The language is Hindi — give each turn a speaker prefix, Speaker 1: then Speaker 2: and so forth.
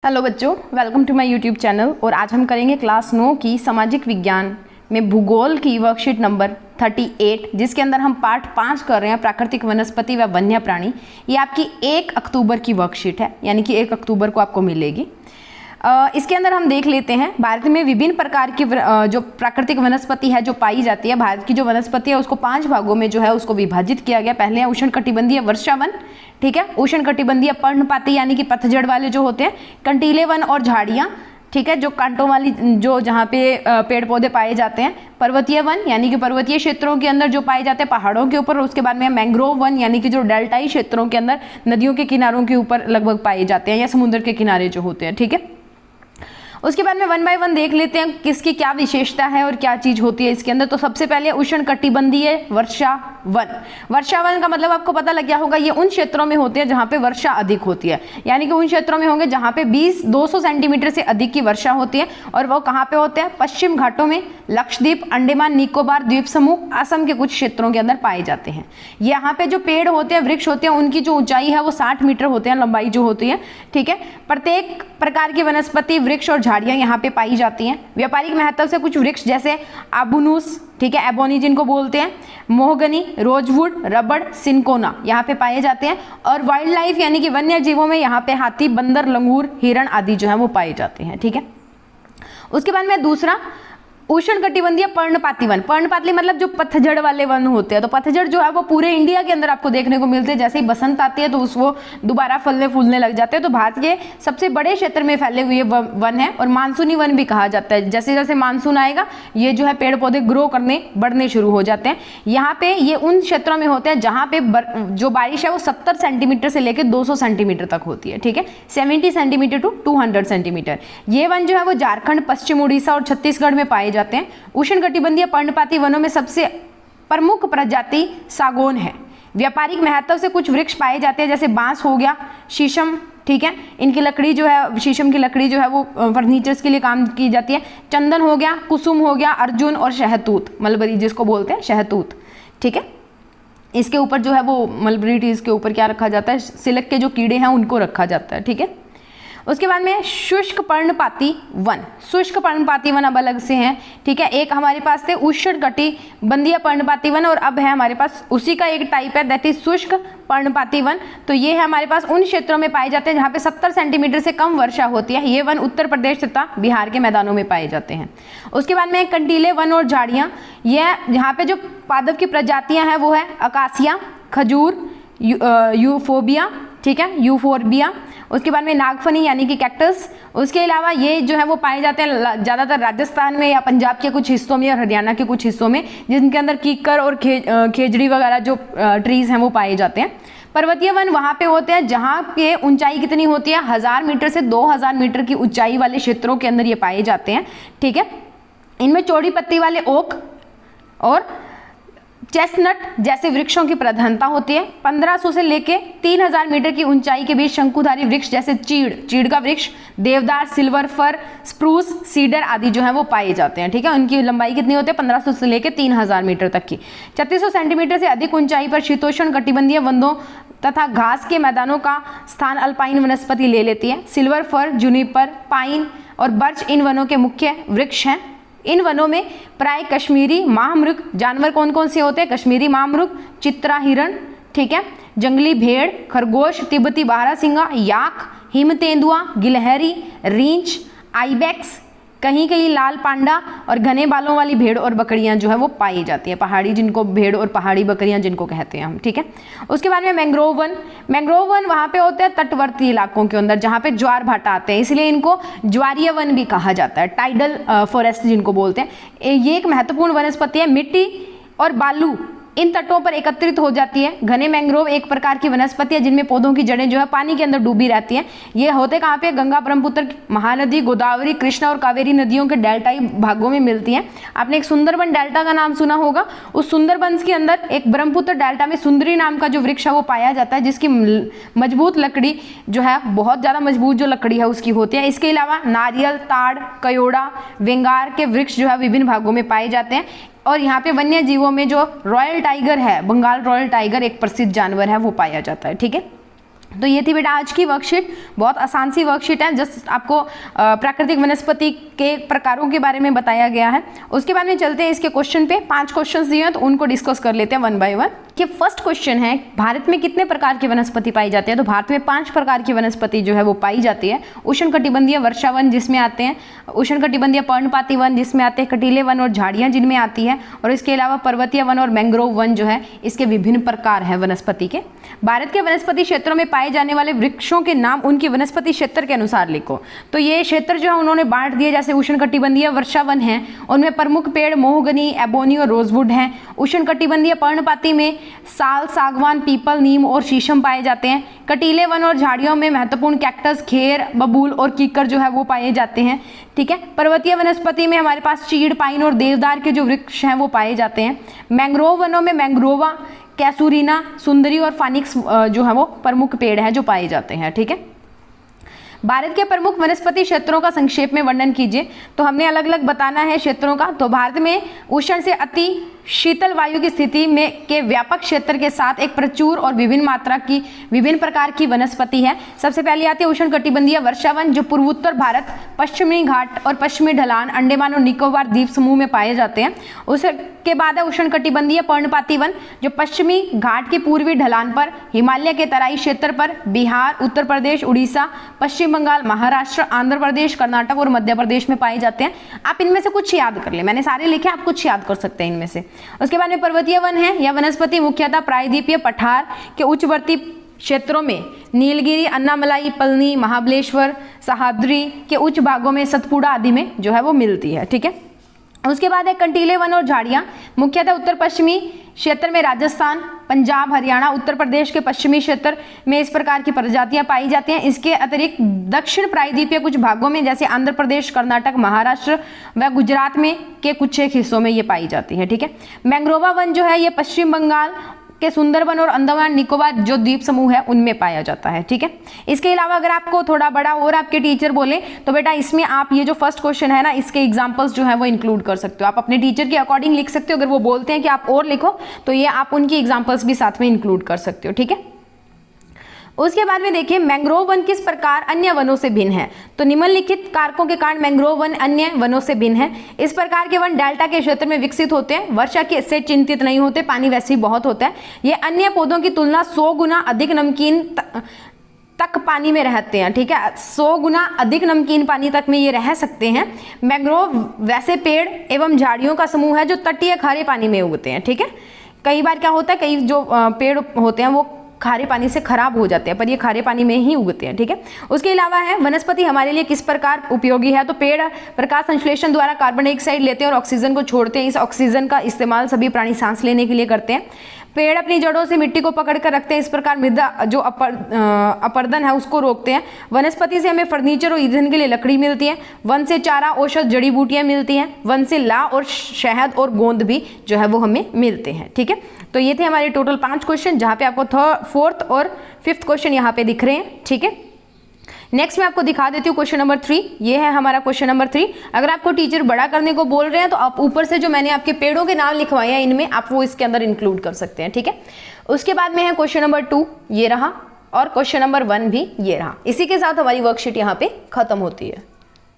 Speaker 1: हेलो बच्चों, welcome to my YouTube channel. और आज हम करेंगे क्लास 9 की सामाजिक विज्ञान में भूगोल की वर्कशीट नंबर 38, जिसके अंदर हम पार्ट 5 कर रहे हैं प्राकृतिक वनस्पति व वन्य प्राणी। ये आपकी 1 अक्टूबर की वर्कशीट है, यानी कि 1 अक्टूबर को आपको मिलेगी। इसके अंदर हम देख लेते हैं भारत में विभिन्न प्रकार की जो प्राकृतिक वनस्पति है जो पाई जाती है। भारत की जो वनस्पति है उसको 5 भागों में जो है उसको विभाजित किया गया। पहले है उष्णकटिबंधीय वर्षावन, ठीक है, उष्णकटिबंधीय पर्णपाती यानी कि पतझड़ वाले जो होते हैं, कंटीले वन और झाड़ियाँ, ठीक है, जो कांटों वाली जो जहाँ पे पेड़ पौधे पाए जाते हैं, पर्वतीय वन यानी कि पर्वतीय क्षेत्रों के अंदर जो पाए जाते हैं पहाड़ों के ऊपर। उसके बाद में मैंग्रोव वन यानी कि जो डेल्टाई क्षेत्रों के अंदर नदियों के किनारों के ऊपर लगभग पाए जाते हैं या समुद्र के किनारे जो होते हैं, ठीक है। उसके बाद में वन बाय वन देख लेते हैं किसकी क्या विशेषता है और क्या चीज होती है इसके अंदर। तो सबसे पहले उष्णकटिबंधीय वर्षावन। वर्षावन का मतलब आपको पता लग गया होगा, ये उन क्षेत्रों में होते हैं जहां पे वर्षा अधिक होती है, यानी कि उन क्षेत्रों में होंगे जहां पे 200 सेंटीमीटर से अधिक की वर्षा होती है। और वो कहाँ पे होते हैं? पश्चिम घाटों में, लक्षद्वीप, अंडमान निकोबार द्वीप समूह, असम के कुछ क्षेत्रों के अंदर पाए जाते हैं। यहाँ पे जो पेड़ होते हैं, वृक्ष होते हैं, उनकी जो ऊंचाई है वो 60 मीटर होते हैं, लंबाई जो होती है, ठीक है। प्रत्येक प्रकार की वनस्पति, वृक्ष और झाड़ियां यहाँ पे पाई जाती हैं। व्यापारिक महत्व से कुछ वृक्ष जैसे आबुनूस, ठीक है, एबोनी जिनको बोलते हैं, मोहगनी, रोजवुड, रबड़, सिनकोना यहाँ पे पाए जाते हैं। और वाइल्ड लाइफ यानी कि वन्य जीवों में यहाँ पे हाथी, बंदर, लंगूर, हिरण आदि जो है वो पाए जाते हैं, ठीक है। उसके बाद में दूसरा उष्णकटिबंधीय पर्णपाती वन। पर्णपाती मतलब जो पतझड़ वाले वन होते हैं। तो पतझड़ जो है वो पूरे इंडिया के अंदर आपको देखने को मिलते हैं। जैसे ही बसंत आती है तो वो दोबारा फलने फूलने लग जाते हैं। तो भारत के सबसे बड़े क्षेत्र में फैले हुए वन है और मानसूनी वन भी कहा जाता है। जैसे जैसे मानसून आएगा ये जो है पेड़ पौधे ग्रो करने बढ़ने शुरू हो जाते हैं। यहाँ पे ये उन क्षेत्रों में होते हैं जहाँ पे जो बारिश है वो 70 सेंटीमीटर से लेकर 200 सेंटीमीटर तक होती है, ठीक है, 70 सेंटीमीटर टू 200 सेंटीमीटर। ये वन जो है वो झारखंड, पश्चिम उड़ीसा और छत्तीसगढ़ में पाए जाते हैं। उष्णकटिबंधीय पर्णपाती वनों में सबसे प्रमुख प्रजाति सागौन है। व्यापारिक महत्व से कुछ वृक्ष पाए जाते हैं जैसे बांस हो गया, शीशम, ठीक है, इनकी लकड़ी जो है, शीशम की लकड़ी जो है वो फर्नीचर्स के लिए काम की जाती है। चंदन हो गया, कुसुम हो गया, अर्जुन और शहतूत, मलबरी जिसको बोलते हैं, शहतूत, ठीक है। इसके ऊपर जो है वो मलबरी ट्रीज के ऊपर क्या रखा जाता है? सिल्क के जो कीड़े हैं उनको रखा जाता है, ठीक है। उसके बाद में शुष्क पर्णपाती वन। शुष्क पर्णपाती वन अब अलग से हैं, ठीक है। एक हमारे पास थे उष्णकटिबंधीय पर्णपाती वन और अब है हमारे पास उसी का एक टाइप है, दैट इज शुष्क पर्णपाती वन। तो ये है हमारे पास उन क्षेत्रों में पाए जाते हैं जहाँ पे 70 सेंटीमीटर से कम वर्षा होती है। ये वन उत्तर प्रदेश तथा बिहार के मैदानों में पाए जाते हैं। उसके बाद में कंटीले वन और झाड़ियाँ, यह यहाँ पे जो पादप की प्रजातियाँ हैं वो है अकासिया, खजूर, यूफोबिया, ठीक है, यूफोर्बिया। उसके बाद में नागफनी यानी कि कैक्टस। उसके अलावा ये जो है वो पाए जाते हैं ज़्यादातर राजस्थान में या पंजाब के कुछ हिस्सों में और हरियाणा के कुछ हिस्सों में, जिनके अंदर कीकर और खेजड़ी वगैरह जो ट्रीज हैं वो पाए जाते हैं। पर्वतीय वन वहाँ पे होते हैं जहाँ पे ऊंचाई कितनी होती है? 1000 मीटर से 2000 मीटर की ऊंचाई वाले क्षेत्रों के अंदर ये पाए जाते हैं, ठीक है। इनमें चौड़ी पत्ती वाले ओक और चेस्टनट जैसे वृक्षों की प्रधानता होती है। 1500 से लेके 3000 मीटर की ऊंचाई के बीच शंकुधारी वृक्ष जैसे चीड़ का वृक्ष, देवदार, सिल्वर फर, स्प्रूस, सीडर आदि जो है वो पाए जाते हैं, ठीक है। उनकी लंबाई कितनी होती है? 1500 से लेके 3000 मीटर तक की। 3600 सेंटीमीटर से अधिक ऊंचाई पर शीतोष्ण कटिबंधीय वनों तथा घास के मैदानों का स्थान अल्पाइन वनस्पति ले लेती है। सिल्वर फर, जूनिपर, पाइन और बर्च इन वनों के मुख्य वृक्ष हैं। इन वनों में प्राय कश्मीरी महामृग जानवर कौन कौन से होते हैं? कश्मीरी महामृग, चित्रा हिरण, ठीक है, जंगली भेड़, खरगोश, तिब्बती बारहसिंगा, याक, हिम तेंदुआ, गिलहरी, रींछ, आइबेक्स, कहीं कहीं लाल पांडा और घने बालों वाली भेड़ और बकरियां जो है वो पाई जाती है। पहाड़ी जिनको भेड़ और पहाड़ी बकरियां जिनको कहते हैं हम, ठीक है। उसके बाद में मैंग्रोव वन। मैंग्रोव वन वहाँ पे होते हैं तटवर्ती इलाकों के अंदर जहाँ पे ज्वार भाटा आते हैं, इसलिए इनको ज्वारीय वन भी कहा जाता है, टाइडल फॉरेस्ट जिनको बोलते हैं। ये एक महत्वपूर्ण वनस्पति है। मिट्टी और बालू इन तटों पर एकत्रित हो जाती है। घने मैंग्रोव एक प्रकार की वनस्पति है जिनमें पौधों की जड़ें जो है पानी के अंदर डूबी रहती हैं। ये होते कहाँ पे? गंगा, ब्रह्मपुत्र, महानदी, गोदावरी, कृष्णा और कावेरी नदियों के डेल्टाई भागों में मिलती हैं। आपने एक सुंदरबन डेल्टा का नाम सुना होगा। उस सुंदरबन के अंदर एक ब्रह्मपुत्र डेल्टा में सुंदरी नाम का जो वृक्ष है वो पाया जाता है, जिसकी मजबूत लकड़ी जो है बहुत ज़्यादा मजबूत जो लकड़ी है उसकी होती है। इसके अलावा नारियल, ताड़, कयोड़ा, वेंगार के वृक्ष जो है विभिन्न भागों में पाए जाते हैं। और यहाँ पे वन्य जीवों में जो रॉयल टाइगर है, बंगाल रॉयल टाइगर एक प्रसिद्ध जानवर है, वो पाया जाता है, ठीक है। तो ये थी बेटा आज की वर्कशीट, बहुत आसान सी वर्कशीट है, जस्ट आपको प्राकृतिक वनस्पति के प्रकारों के बारे में बताया गया है। उसके बाद में चलते हैं इसके क्वेश्चन पे। 5 क्वेश्चन दिए हैं तो उनको डिस्कस कर लेते हैं वन बाय वन। कि फर्स्ट क्वेश्चन है, भारत में कितने प्रकार की वनस्पति पाई जाती है? तो भारत में 5 प्रकार की वनस्पति जो है वो पाई जाती है। उष्णकटिबंधीय वर्षा वन जिसमें आते हैं, उष्णकटिबंधीय पर्णपाती वन जिसमें आते हैं कटीले वन और झाड़ियाँ जिनमें आती है, और इसके अलावा पर्वतीय वन और मैंग्रोव वन जो है इसके विभिन्न प्रकार हैं वनस्पति के। भारत के वनस्पति क्षेत्रों में पाए जाने वाले वृक्षों के नाम उनकी वनस्पति क्षेत्र के अनुसार लिखो। तो ये क्षेत्र जो है उन्होंने बांट दिए, जैसे उष्णकटिबंधीय वर्षा वन है, उनमें प्रमुख पेड़ मोहगनी, एबोनी और रोजवुड हैं। उष्णकटिबंधीय पर्णपाती में साल, सागवान, पीपल, नीम और शीशम पाए जाते हैं। कटीले वन और झाड़ियों में महत्वपूर्ण कैक्टस, खेर, बबूल और कीकर जो है वो पाए जाते हैं। ठीक है। पर्वतीय वनस्पति में हमारे पास चीड़, पाइन और देवदार के जो वृक्ष हैं वो पाए जाते हैं। मैंग्रोव वनों में मैंग्रोवा, कैसूरीना, सुंदरी और फानिक्स जो है वो प्रमुख पेड़ हैं जो पाए जाते हैं। ठीक है। भारत के प्रमुख वनस्पति क्षेत्रों का संक्षेप में वर्णन कीजिए। तो हमने अलग अलग बताना है क्षेत्रों का। तो भारत में उष्ण से अति शीतल वायु की स्थिति में के व्यापक क्षेत्र के साथ एक प्रचुर और विभिन्न मात्रा की विभिन्न प्रकार की वनस्पति है। सबसे पहले आती है उष्णकटिबंधीय वर्षा वन, जो पूर्वोत्तर भारत, पश्चिमी घाट और पश्चिमी ढलान, अंडमान और निकोबार द्वीप समूह में पाए जाते हैं। उसके बाद है उष्णकटिबंधीय पर्णपाती वन, जो पश्चिमी घाट की पूर्वी ढलान पर, हिमालय के तराई क्षेत्र पर, बिहार, उत्तर प्रदेश, उड़ीसा, पश्चिम बंगाल, महाराष्ट्र, आंध्र प्रदेश, कर्नाटक और मध्य प्रदेश में पाए जाते हैं। आप इनमें से कुछ याद कर ले, मैंने सारे लिखे, आप कुछ याद कर सकते हैं इनमें से। उसके बाद में पर्वतीय वन है। यह वनस्पति मुख्यतः प्रायद्वीपीय पठार के उच्चवर्ती क्षेत्रों में नीलगिरी, अन्नामलाई, पलनी, महाबलेश्वर, सह्याद्री के उच्च भागों में, सतपुड़ा आदि में जो है वो मिलती है। ठीक है। उसके बाद है कंटीले वन और झाड़ियाँ, मुख्यतः उत्तर पश्चिमी क्षेत्र में राजस्थान, पंजाब, हरियाणा, उत्तर प्रदेश के पश्चिमी क्षेत्र में इस प्रकार की प्रजातियां पाई जाती हैं। इसके अतिरिक्त दक्षिण प्रायद्वीपीय कुछ भागों में, जैसे आंध्र प्रदेश, कर्नाटक, महाराष्ट्र व गुजरात में के कुछ एक हिस्सों में ये पाई जाती है। ठीक है। मैंग्रोवा वन जो है ये पश्चिम बंगाल के सुंदरबन और अंडमान निकोबार जो द्वीप समूह है उनमें पाया जाता है। ठीक है। इसके अलावा अगर आपको थोड़ा बड़ा और आपके टीचर बोले तो बेटा इसमें आप ये जो फर्स्ट क्वेश्चन है ना, इसके एग्जांपल्स जो है वो इंक्लूड कर सकते हो। आप अपने टीचर के अकॉर्डिंग लिख सकते हो। अगर वो बोलते हैं कि आप और लिखो तो ये आप उनकी एग्जांपल्स भी साथ में इंक्लूड कर सकते हो। ठीक है। उसके बाद में देखिए मैंग्रोव वन किस प्रकार अन्य वनों से भिन्न है। तो निम्नलिखित कारकों के कारण मैंग्रोव वन अन्य वनों से भिन्न है। इस प्रकार के वन डेल्टा के क्षेत्र में विकसित होते हैं, वर्षा के से चिंतित नहीं होते, पानी वैसे ही बहुत होता है। ये अन्य पौधों की तुलना 100 गुना अधिक नमकीन तक पानी में रहते हैं। ठीक है। 100 गुना अधिक नमकीन पानी तक में ये रह सकते हैं। मैंग्रोव वैसे पेड़ एवं झाड़ियों का समूह है जो तटीय खारे पानी में उगते हैं। ठीक है। कई बार क्या होता है, कई जो पेड़ होते हैं वो खारे पानी से खराब हो जाते हैं, पर ये खारे पानी में ही उगते हैं। ठीक है। उसके अलावा है वनस्पति हमारे लिए किस प्रकार उपयोगी है। तो पेड़ प्रकाश संश्लेषण द्वारा कार्बन डाइऑक्साइड लेते हैं और ऑक्सीजन को छोड़ते हैं। इस ऑक्सीजन का इस्तेमाल सभी प्राणी सांस लेने के लिए करते हैं। पेड़ अपनी जड़ों से मिट्टी को पकड़ कर रखते हैं, इस प्रकार मृदा जो अपरदन है उसको रोकते हैं। वनस्पति से हमें फर्नीचर और ईंधन के लिए लकड़ी मिलती है। वन से चारा, औषध, जड़ी बूटियां मिलती हैं। वन से ला और शहद और गोंद भी जो है वो हमें मिलते हैं। ठीक है। तो ये थे हमारे टोटल 5 क्वेश्चन, जहाँ पे आपको 4th और 5th क्वेश्चन यहाँ पे दिख रहे हैं। ठीक है। नेक्स्ट मैं आपको दिखा देती हूँ क्वेश्चन नंबर 3। ये है हमारा क्वेश्चन नंबर 3। अगर आपको टीचर बड़ा करने को बोल रहे हैं तो आप ऊपर से जो मैंने आपके पेड़ों के नाम लिखवाए हैं इनमें आप वो इसके अंदर इंक्लूड कर सकते हैं। ठीक है। उसके बाद में है क्वेश्चन नंबर 2, ये रहा, और क्वेश्चन नंबर 1 भी ये रहा। इसी के साथ हमारी वर्कशीट यहाँ पे खत्म होती है।